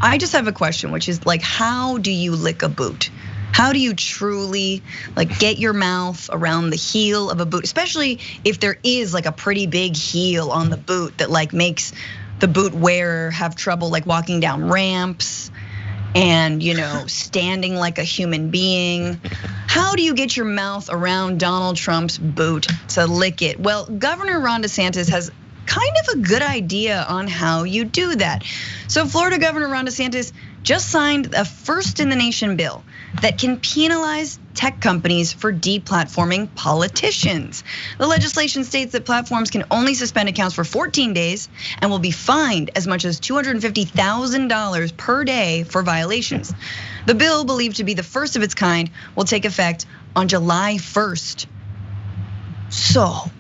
I just have a question, which is like, how do you lick a boot? How do you truly like get your mouth around the heel of a boot, especially if there is like a pretty big heel on the boot that like makes the boot wearer have trouble like walking down ramps and standing like a human being? How do you get your mouth around Donald Trump's boot to lick it? Well, Governor Ron DeSantis has kind of a good idea on how you do that. So Florida Governor Ron DeSantis just signed a first in the nation bill that can penalize tech companies for deplatforming politicians. The legislation states that platforms can only suspend accounts for 14 days and will be fined as much as $250,000 per day for violations. The bill, believed to be the first of its kind, will take effect on July 1st. So,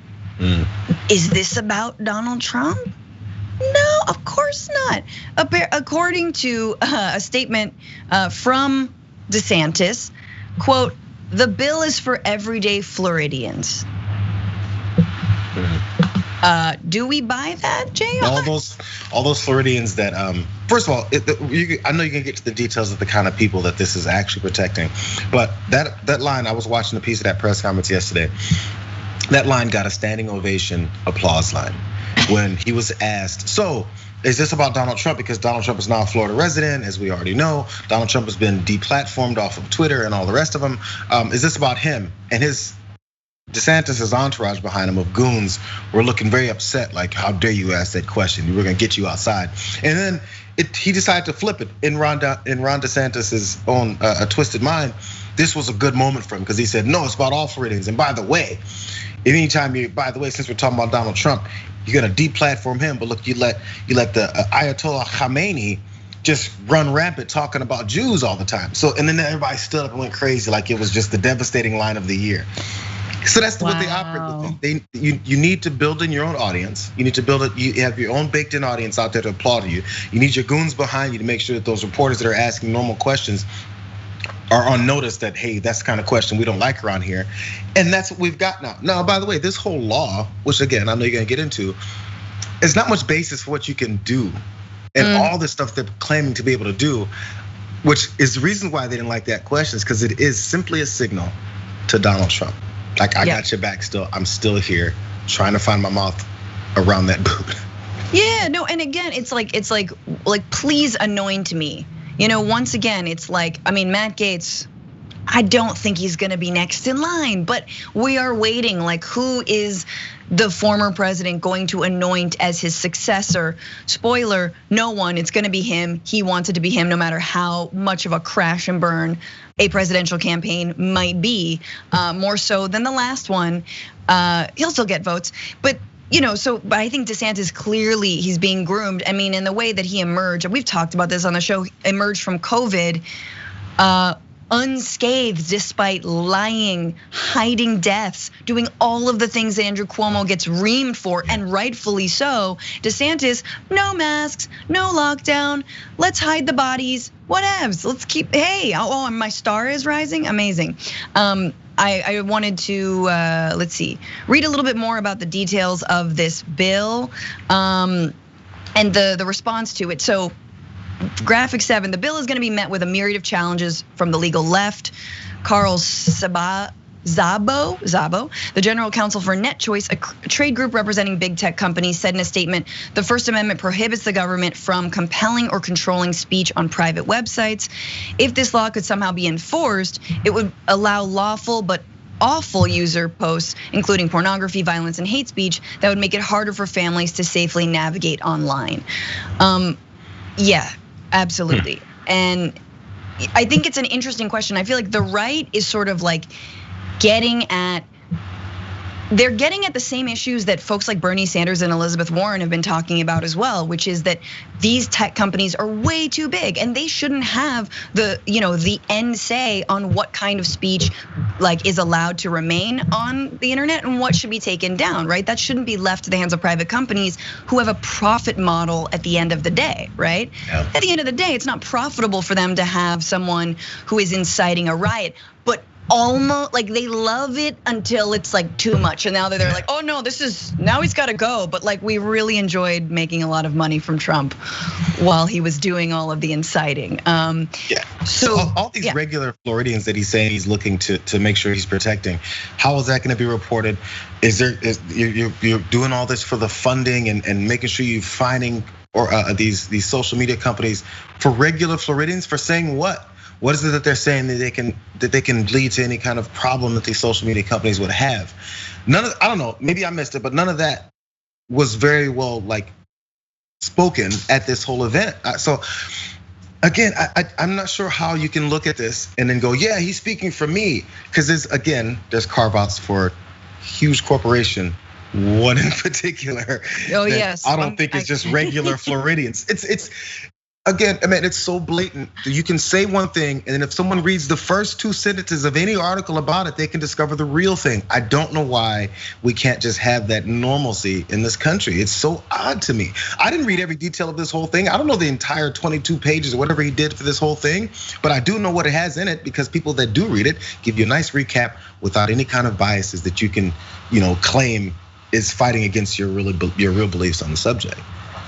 is this about Donald Trump? No, of course not. According to a statement from DeSantis, quote, "The bill is for everyday Floridians." Do we buy that, JR? All those Floridians that, first of all, I know you can get to the details of the kind of people that this is actually protecting, but that line, I was watching a piece of that press conference yesterday. That line got a standing ovation applause line when he was asked, so is this about Donald Trump? Because Donald Trump is now a Florida resident, as we already know. Donald Trump has been deplatformed off of Twitter and all the rest of them. Is this about him? And his DeSantis' entourage behind him of goons were looking very upset, like, how dare you ask that question? We're gonna get you outside. And then he decided to flip it in Ron DeSantis' own twisted mind. This was a good moment for him because he said, no, it's about all Floridians. And by the way, since we're talking about Donald Trump, you're gonna deplatform him, but look, you let the Ayatollah Khamenei just run rampant talking about Jews all the time. So, and then everybody stood up and went crazy like it was just the devastating line of the year. So that's what they operate with. You need to build in your own audience. You need to build it. You have your own baked in audience out there to applaud you. You need your goons behind you to make sure that those reporters that are asking normal questions are on notice that, hey, that's the kind of question we don't like around here. And that's what we've got now. Now, by the way, this whole law, which again, I know you're gonna get into, is not much basis for what you can do. And all this stuff they're claiming to be able to do, which is the reason why they didn't like that question, is because it is simply a signal to Donald Trump. Like, I got your back still, I'm still here trying to find my mouth around that boot. Yeah, no, and again, it's like please anoint me. Once again, it's like, I mean, Matt Gaetz, I don't think he's gonna be next in line, but we are waiting, like, who is the former president going to anoint as his successor? Spoiler, no one, it's gonna be him. He wants it to be him no matter how much of a crash and burn a presidential campaign might be, more so than the last one. He'll still get votes, but but I think DeSantis clearly he's being groomed. I mean, in the way that he emerged, we've talked about this on the show, emerged from COVID unscathed despite lying, hiding deaths, doing all of the things that Andrew Cuomo gets reamed for, and rightfully so. DeSantis, no masks, no lockdown, let's hide the bodies, whatevs. Let's keep, hey, oh, my star is rising, amazing. I wanted to, let's see, read a little bit more about the details of this bill and the response to it. So, graphic 7, the bill is gonna be met with a myriad of challenges from the legal left. Carl Szabo, the general counsel for NetChoice, a trade group representing big tech companies, said in a statement, the First Amendment prohibits the government from compelling or controlling speech on private websites. If this law could somehow be enforced, it would allow lawful but awful user posts, including pornography, violence, and hate speech, that would make it harder for families to safely navigate online. Yeah, absolutely. And I think it's an interesting question. I feel like the right is sort of like they're getting at the same issues that folks like Bernie Sanders and Elizabeth Warren have been talking about as well, which is that these tech companies are way too big and they shouldn't have the end say on what kind of speech like is allowed to remain on the internet and what should be taken down, right? That shouldn't be left to the hands of private companies who have a profit model at the end of the day, right? Yeah. At the end of the day, it's not profitable for them to have someone who is inciting a riot, but almost like they love it until it's like too much, and now they're like, oh no, now he's got to go. But like, we really enjoyed making a lot of money from Trump while he was doing all of the inciting. So all these regular Floridians that he's saying he's looking to make sure he's protecting, how is that going to be reported? You're doing all this for the funding and making sure you're finding these social media companies for regular Floridians for saying what? What is it that they're saying that they can lead to any kind of problem that these social media companies would have? I don't know, maybe I missed it, but none of that was very well like spoken at this whole event. So again, I'm not sure how you can look at this and then go, yeah, he's speaking for me, because there's carve-outs for huge corporation. One in particular. Oh yes. I don't think it's just regular Floridians. It's again, I mean, it's so blatant. You can say one thing, and then if someone reads the first 2 sentences of any article about it, they can discover the real thing. I don't know why we can't just have that normalcy in this country. It's so odd to me. I didn't read every detail of this whole thing. I don't know the entire 22 pages or whatever he did for this whole thing, but I do know what it has in it, because people that do read it give you a nice recap without any kind of biases that you can, claim is fighting against your real beliefs on the subject.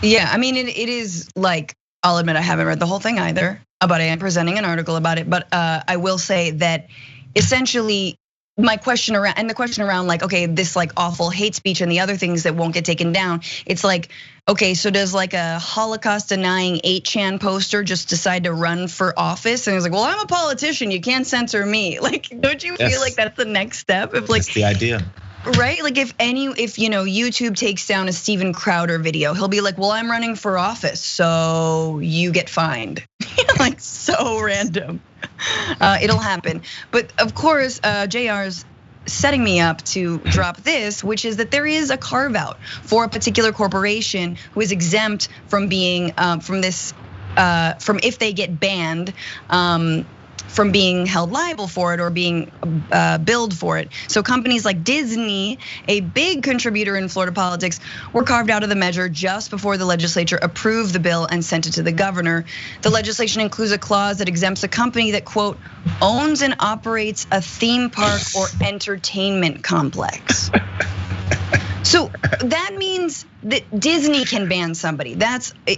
Yeah, I mean, it is like, I'll admit I haven't read the whole thing either, but I am presenting an article about it. But I will say that essentially my question around like, okay, this like awful hate speech and the other things that won't get taken down. It's like, okay, so does like a Holocaust denying 8chan poster just decide to run for office? And it's like, well, I'm a politician, you can't censor me. Like, don't you feel like that's the next step? If like, that's the idea. Right, like if YouTube takes down a Steven Crowder video, he'll be like, well, I'm running for office, so you get fined. Like, so random. It'll happen. But of course, JR's setting me up to drop this, which is that there is a carve out for a particular corporation who is exempt from being, from if they get banned, from being held liable for it or being billed for it. So companies like Disney, a big contributor in Florida politics, were carved out of the measure just before the legislature approved the bill and sent it to the governor. The legislation includes a clause that exempts a company that, quote, owns and operates a theme park or entertainment complex. So that means that Disney can ban somebody.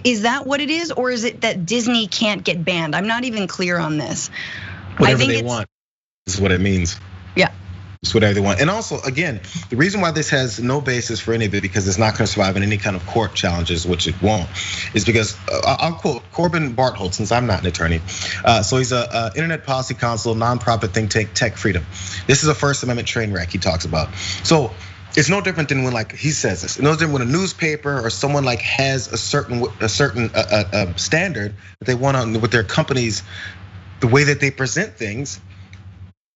Is that what it is? Or is it that Disney can't get banned? I'm not even clear on this. Whatever they want is what it means. Yeah. It's whatever they want. And also, again, the reason why this has no basis for any of it, because it's not gonna survive in any kind of court challenges, which it won't, is because I'll quote Corbin Barthold, since I'm not an attorney. So he's a Internet Policy Council, nonprofit think tank, Tech Freedom. This is a First Amendment train wreck he talks about. So it's no different than when, like he says this, it's no different when a newspaper or someone like has a certain standard that they want on with their companies, the way that they present things.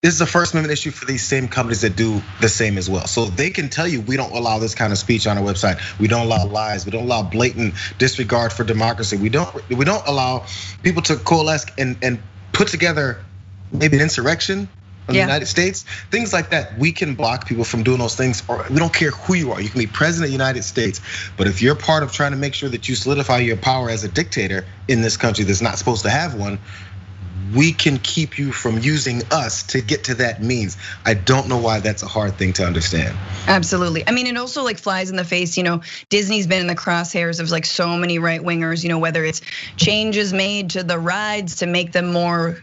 This is a First Amendment issue for these same companies that do the same as well. So they can tell you, we don't allow this kind of speech on our website. We don't allow lies. We don't allow blatant disregard for democracy. We don't allow people to coalesce and put together maybe an insurrection in the United States, things like that. We can block people from doing those things, or we don't care who you are. You can be president of the United States, but if you're part of trying to make sure that you solidify your power as a dictator in this country that's not supposed to have one, we can keep you from using us to get to that means. I don't know why that's a hard thing to understand. Absolutely. I mean, it also like flies in the face, Disney's been in the crosshairs of like so many right wingers, whether it's changes made to the rides to make them more,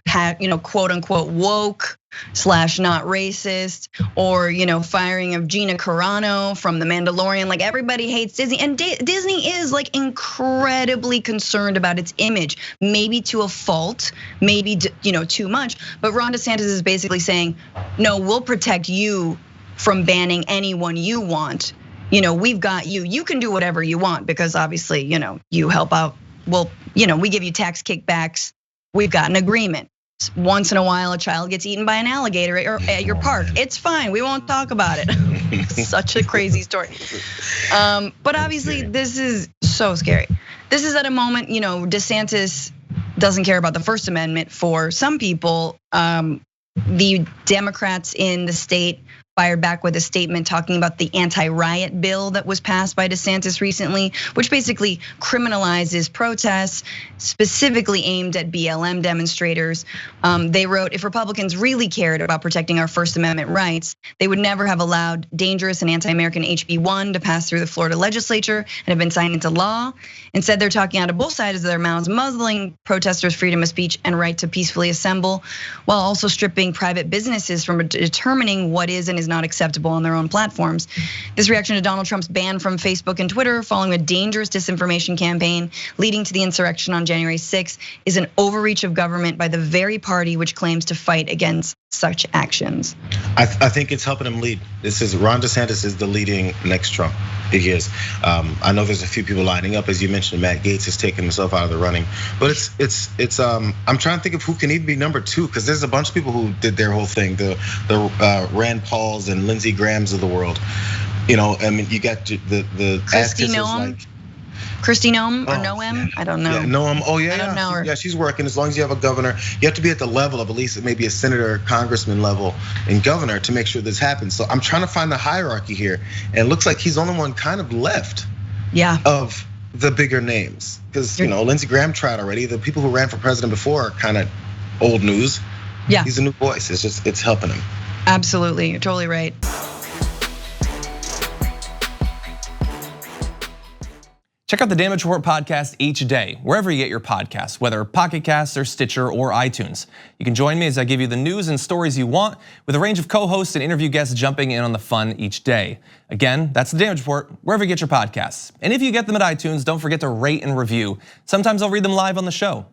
quote unquote woke / not racist, or firing of Gina Carano from The Mandalorian. Like, everybody hates Disney, and Disney is like incredibly concerned about its image, maybe to a fault, maybe too much. But Ron DeSantis is basically saying, no, we'll protect you from banning anyone you want. We've got you. You can do whatever you want, because obviously, you help out. Well, we give you tax kickbacks. We've got an agreement. Once in a while, a child gets eaten by an alligator at your park. It's fine, we won't talk about it. Such a crazy story. But obviously, this is so scary. This is at a moment, DeSantis doesn't care about the First Amendment for some people. The Democrats in the state fired back with a statement talking about the anti-riot bill that was passed by DeSantis recently, which basically criminalizes protests specifically aimed at BLM demonstrators. They wrote, if Republicans really cared about protecting our First Amendment rights, they would never have allowed dangerous and anti-American HB1 to pass through the Florida legislature and have been signed into law. Instead, they're talking out of both sides of their mouths, muzzling protesters' freedom of speech and right to peacefully assemble, while also stripping private businesses from determining what is and is not acceptable on their own platforms. This reaction to Donald Trump's ban from Facebook and Twitter following a dangerous disinformation campaign leading to the insurrection on January 6th is an overreach of government by the very party which claims to fight against such actions. I think it's helping him lead. This is Ron DeSantis is the leading next Trump. He is. I know there's a few people lining up, as you mentioned. Matt Gaetz has taken himself out of the running, but it's. I'm trying to think of who can even be number two, because there's a bunch of people who did their whole thing. The Rand Pauls and Lindsey Grahams of the world. I mean, you got the Kristi Noem. Kristi Noem or Noem? I don't know. Yeah, Noem. Oh yeah, I don't know her. Yeah, she's working. As long as you have a governor, you have to be at the level of at least maybe a senator, or congressman level, and governor to make sure this happens. So I'm trying to find the hierarchy here, and it looks like he's the only one kind of left. Yeah. Of the bigger names, because Lindsey Graham tried already. The people who ran for president before are kind of old news. Yeah. He's a new voice. It's helping him. Absolutely, you're totally right. Check out the Damage Report podcast each day, wherever you get your podcasts, whether Pocket Casts or Stitcher or iTunes. You can join me as I give you the news and stories you want, with a range of co-hosts and interview guests jumping in on the fun each day. Again, that's the Damage Report, wherever you get your podcasts. And if you get them at iTunes, don't forget to rate and review. Sometimes I'll read them live on the show.